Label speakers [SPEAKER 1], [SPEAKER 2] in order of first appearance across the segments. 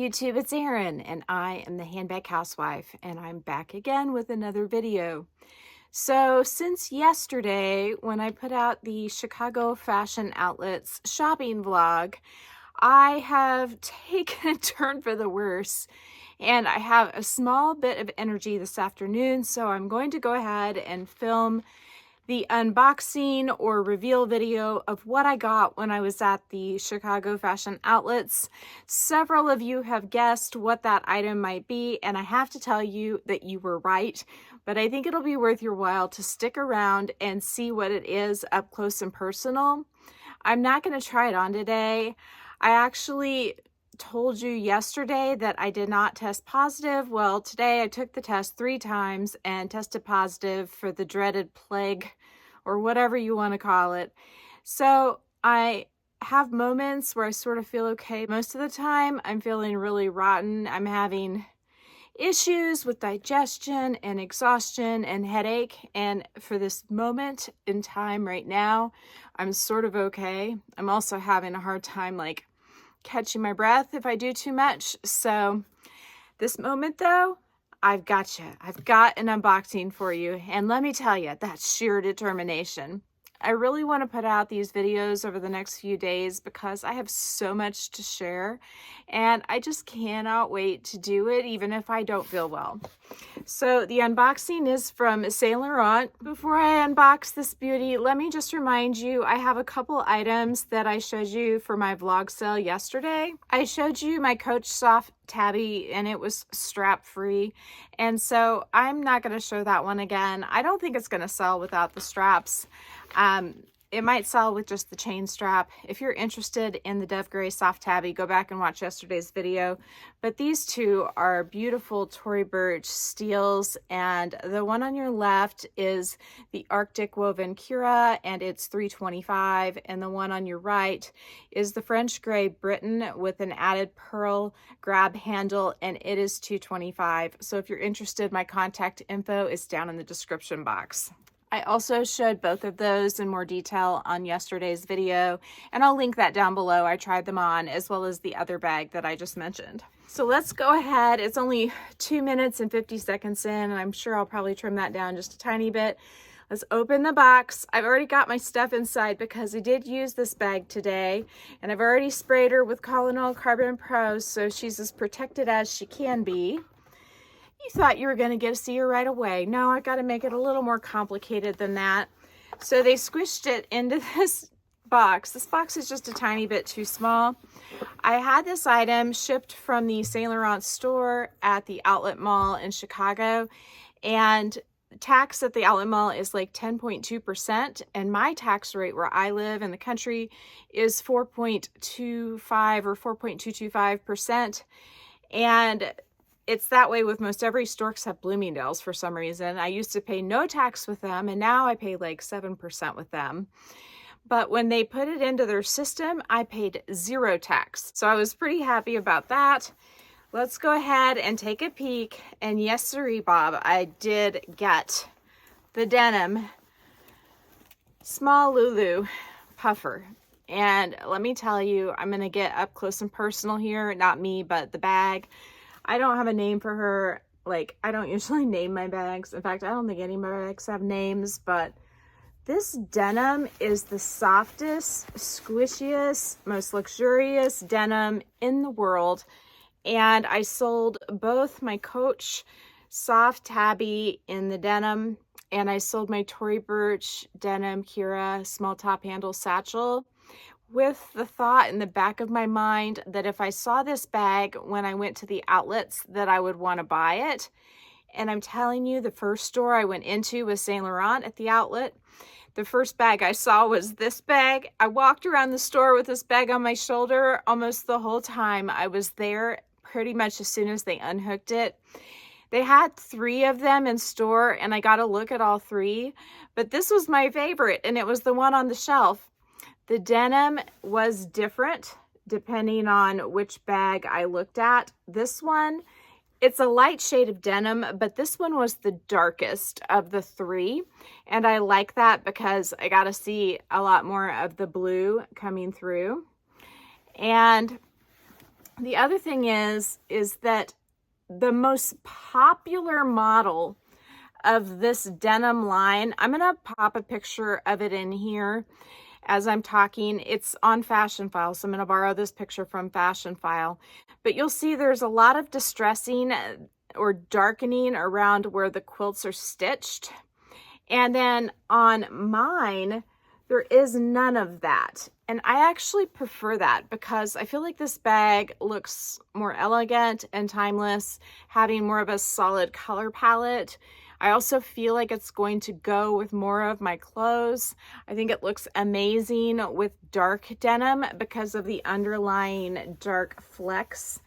[SPEAKER 1] YouTube, it's Erin, and I am the Handbag Housewife, and I'm back again with another video. So since yesterday, when I put out the Chicago Fashion Outlets shopping vlog, I have taken a turn for the worse, and I have a small bit of energy this afternoon, so I'm going to go ahead and film the unboxing or reveal video of what I got when I was at the Chicago Fashion Outlets. Several of you have guessed what that item might be, and I have to tell you that you were right, but I think it'll be worth your while to stick around and see what it is up close and personal. I'm not going to try it on today. I actually told you yesterday that I did not test positive. Well, today I took the test 3 times and tested positive for the dreaded plague, or whatever you want to call it. So I have moments where I sort of feel okay. Most of the time I'm feeling really rotten. I'm having issues with digestion and exhaustion and headache, and for this moment in time right now, I'm sort of okay. I'm also having a hard time catching my breath if I do too much. So this moment though, I've got you. I've got an unboxing for you. And let me tell you, that's sheer determination. I really want to put out these videos over the next few days because I have so much to share and I just cannot wait to do it even if I don't feel well. So the unboxing is from Saint Laurent. Before I unbox this beauty, let me just remind you, I have a couple items that I showed you for my vlog sale yesterday. I showed you my Coach Soft Tabby and it was strap free, and so I'm not going to show that one again. I don't think it's going to sell without the straps. It might sell with just the chain strap. If you're interested in the Dove Gray Soft Tabby, go back and watch yesterday's video. But these two are beautiful Tory Burch steels, and the one on your left is the Arctic Woven Cura, and it's $325, and the one on your right is the French Gray Britten with an added pearl grab handle, and it is $225. So if you're interested, my contact info is down in the description box. I also showed both of those in more detail on yesterday's video, and I'll link that down below. I tried them on, as well as the other bag that I just mentioned. So let's go ahead. It's only 2 minutes and 50 seconds in, and I'm sure I'll probably trim that down just a tiny bit. Let's open the box. I've already got my stuff inside because I did use this bag today, and I've already sprayed her with Colonol Carbon Pro, so she's as protected as she can be. You thought you were going to get to see her right away. No, I got to make it a little more complicated than that. So they squished it into this box. This box is just a tiny bit too small. I had this item shipped from the Saint Laurent store at the outlet mall in Chicago, and tax at the outlet mall is like 10.2%, and my tax rate where I live in the country is 4.25 or 4.225%, and it's that way with most every store except Bloomingdale's for some reason. I used to pay no tax with them, and now I pay like 7% with them. But when they put it into their system, I paid 0 tax. So I was pretty happy about that. Let's go ahead and take a peek. And yes, sirree, Bob, I did get the Denim small Loulou puffer. And let me tell you, I'm going to get up close and personal here. Not me, but the bag. I don't have a name for her. I don't usually name my bags. In fact, I don't think any of my bags have names, but this denim is the softest, squishiest, most luxurious denim in the world. And I sold both my Coach Soft Tabby in the denim, and I sold my Tory Burch Denim Cura small top handle satchel, with the thought in the back of my mind that if I saw this bag when I went to the outlets that I would want to buy it. And I'm telling you, the first store I went into was Saint Laurent at the outlet. The first bag I saw was this bag. I walked around the store with this bag on my shoulder almost the whole time I was there, pretty much as soon as they unhooked it. They had 3 of them in store, and I got to look at all 3, but this was my favorite, and it was the one on the shelf. The denim was different depending on which bag I looked at. This one, it's a light shade of denim, but this one was the darkest of the 3. And I like that because I got to see a lot more of the blue coming through. And The other thing is that the most popular model of this denim line, I'm gonna pop a picture of it in here as I'm talking. It's on Fashion File, so I'm gonna borrow this picture from Fashion File. But you'll see there's a lot of distressing or darkening around where the quilts are stitched. And then on mine, there is none of that. And I actually prefer that because I feel like this bag looks more elegant and timeless, having more of a solid color palette. I also feel like it's going to go with more of my clothes. I think it looks amazing with dark denim because of the underlying dark flecks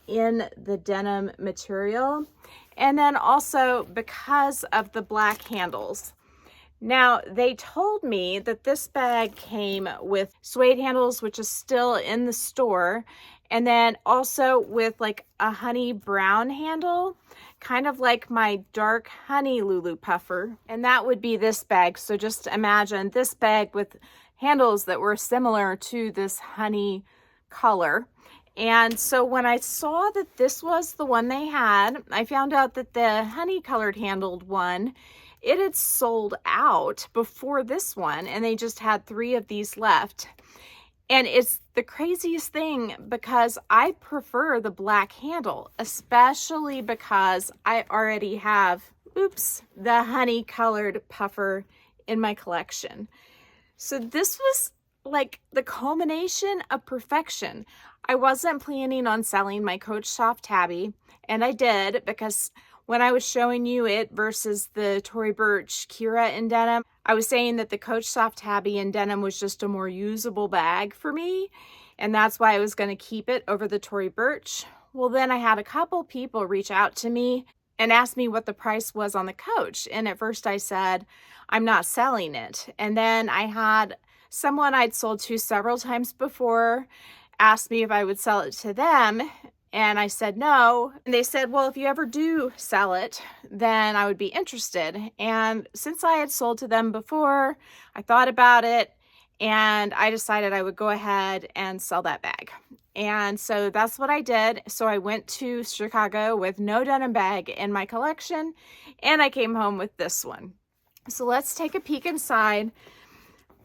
[SPEAKER 1] in the denim material. And then also because of the black handles. Now, they told me that this bag came with suede handles, which is still in the store, and then also with like a honey brown handle, kind of like my dark honey Loulou puffer, and that would be this bag. So just imagine this bag with handles that were similar to this honey color. And so when I saw that this was the one they had, I found out that the honey colored handled one, it had sold out before this one, and they just had 3 of these left. And it's the craziest thing because I prefer the black handle, especially because I already have, the honey colored puffer in my collection. So this was like the culmination of perfection. I wasn't planning on selling my Coach Soft Tabby, and I did because when I was showing you it versus the Tory Burch Kira in denim, I was saying that the Coach Soft Tabby in denim was just a more usable bag for me, and that's why I was going to keep it over the Tory Burch. Well, then I had a couple people reach out to me and ask me what the price was on the Coach, and at first I said, I'm not selling it. And then I had someone I'd sold to several times before asked me if I would sell it to them, and I said no. And they said, well, if you ever do sell it, then I would be interested. And since I had sold to them before, I thought about it and I decided I would go ahead and sell that bag. And so that's what I did. So I went to Chicago with no denim bag in my collection, and I came home with this one. So let's take a peek inside.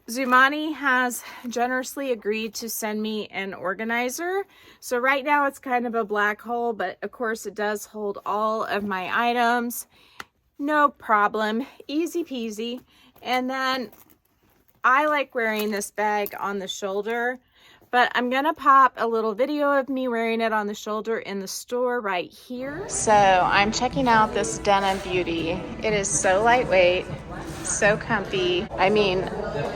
[SPEAKER 1] Zumani has generously agreed to send me an organizer. So right now it's kind of a black hole, but of course it does hold all of my items. No problem, easy peasy. And then I like wearing this bag on the shoulder, but I'm gonna pop a little video of me wearing it on the shoulder in the store right here. So I'm checking out this denim beauty. It is so lightweight, so comfy. I mean,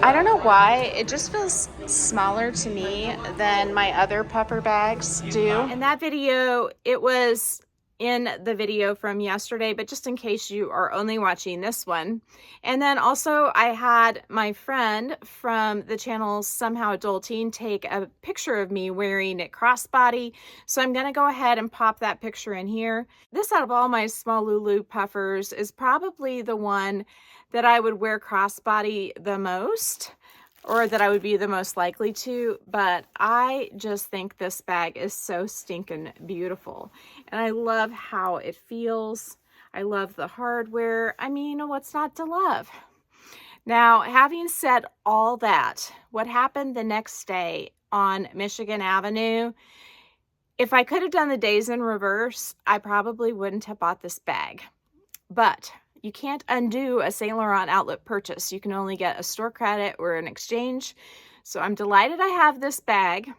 [SPEAKER 1] I don't know why, it just feels smaller to me than my other puffer bags do. In that video, it was in the video from yesterday, but just in case you are only watching this one. And then also I had my friend from the channel Somehow Adulting take a picture of me wearing it crossbody. So I'm gonna go ahead and pop that picture in here. This, out of all my small Loulou puffers, is probably the one that I would wear crossbody the most, or that I would be the most likely to, but I just think this bag is so stinking beautiful. And I love how it feels. I love the hardware. I mean, what's not to love? Now, having said all that, what happened the next day on Michigan Avenue, if I could have done the days in reverse, I probably wouldn't have bought this bag. But you can't undo a Saint Laurent outlet purchase. You can only get a store credit or an exchange. So I'm delighted I have this bag.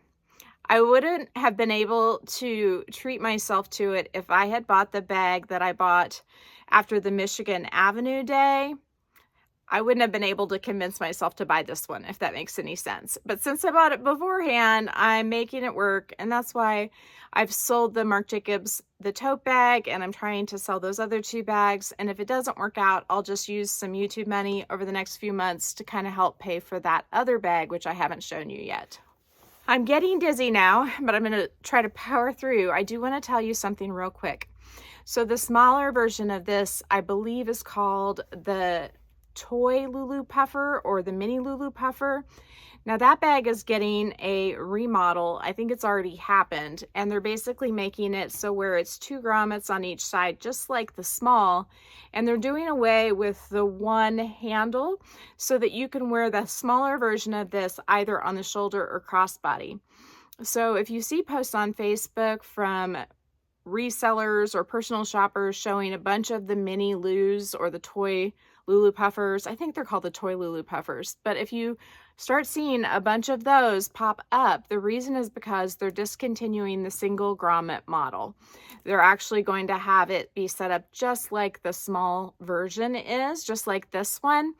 [SPEAKER 1] I wouldn't have been able to treat myself to it if I had bought the bag that I bought after the Michigan Avenue day. I wouldn't have been able to convince myself to buy this one, if that makes any sense. But since I bought it beforehand, I'm making it work. And that's why I've sold the Marc Jacobs, the tote bag, and I'm trying to sell those other 2 bags. And if it doesn't work out, I'll just use some YouTube money over the next few months to kind of help pay for that other bag, which I haven't shown you yet. I'm getting dizzy now, but I'm gonna try to power through. I do wanna tell you something real quick. So the smaller version of this, I believe, is called the toy Loulou puffer or the mini Loulou puffer. Now that bag is getting a remodel. I think it's already happened, and they're basically making it so where it's 2 grommets on each side, just like the small, and they're doing away with the one handle so that you can wear the smaller version of this either on the shoulder or crossbody. So if you see posts on Facebook from resellers or personal shoppers showing a bunch of the mini Loulous or the toy Loulou puffers, I think they're called the toy Loulou puffers, but if you start seeing a bunch of those pop up, the reason is because they're discontinuing the single grommet model. They're actually going to have it be set up just like the small version is, just like this one,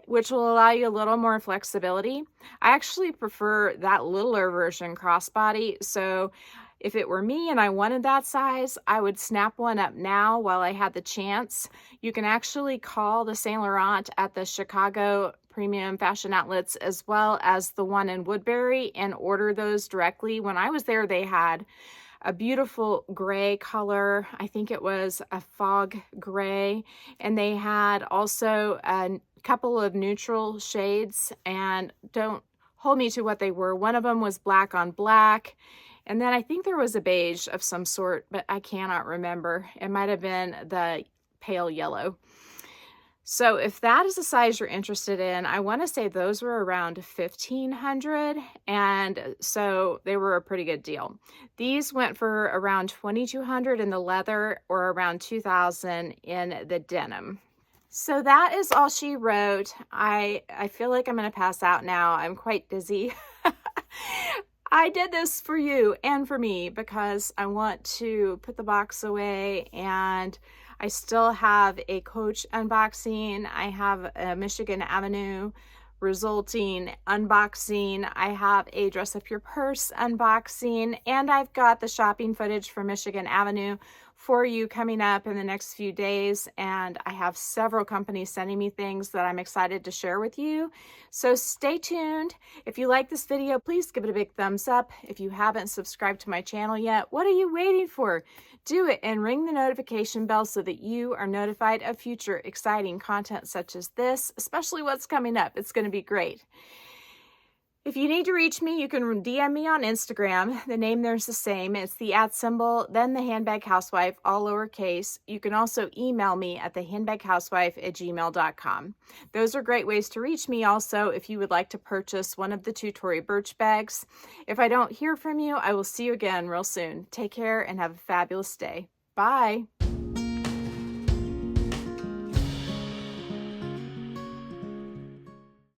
[SPEAKER 1] which will allow you a little more flexibility. I actually prefer that littler version crossbody, so if it were me and I wanted that size, I would snap one up now while I had the chance. You can actually call the Saint Laurent at the Chicago premium fashion outlets as well as the one in Woodbury and order those directly. When I was there, they had a beautiful gray color. I think it was a fog gray, and they had also a couple of neutral shades, and don't hold me to what they were. One of them was black on black, and then I think there was a beige of some sort, but I cannot remember. It might have been the pale yellow. So if that is the size you're interested in, I want to say those were around $1,500, and so they were a pretty good deal. These went for around $2,200 in the leather or around $2,000 in the denim. So that is all she wrote. I feel like I'm going to pass out now. I'm quite dizzy. I did this for you and for me because I want to put the box away, and I still have a Coach unboxing. I have a Michigan Avenue resulting unboxing. I have a Dress Up Your Purse unboxing, and I've got the shopping footage for Michigan Avenue for you coming up in the next few days, and I have several companies sending me things that I'm excited to share with you. So stay tuned. If you like this video, please give it a big thumbs up. If you haven't subscribed to my channel yet, what are you waiting for? Do it and ring the notification bell so that you are notified of future exciting content such as this, especially what's coming up. It's going to be great. If you need to reach me, you can DM me on Instagram. The name there's the same. It's the @ then the Handbag Housewife, all lowercase. You can also email me at thehandbaghousewife@gmail.com. Those are great ways to reach me also if you would like to purchase one of the 2 Tory Burch bags. If I don't hear from you, I will see you again real soon. Take care and have a fabulous day. Bye.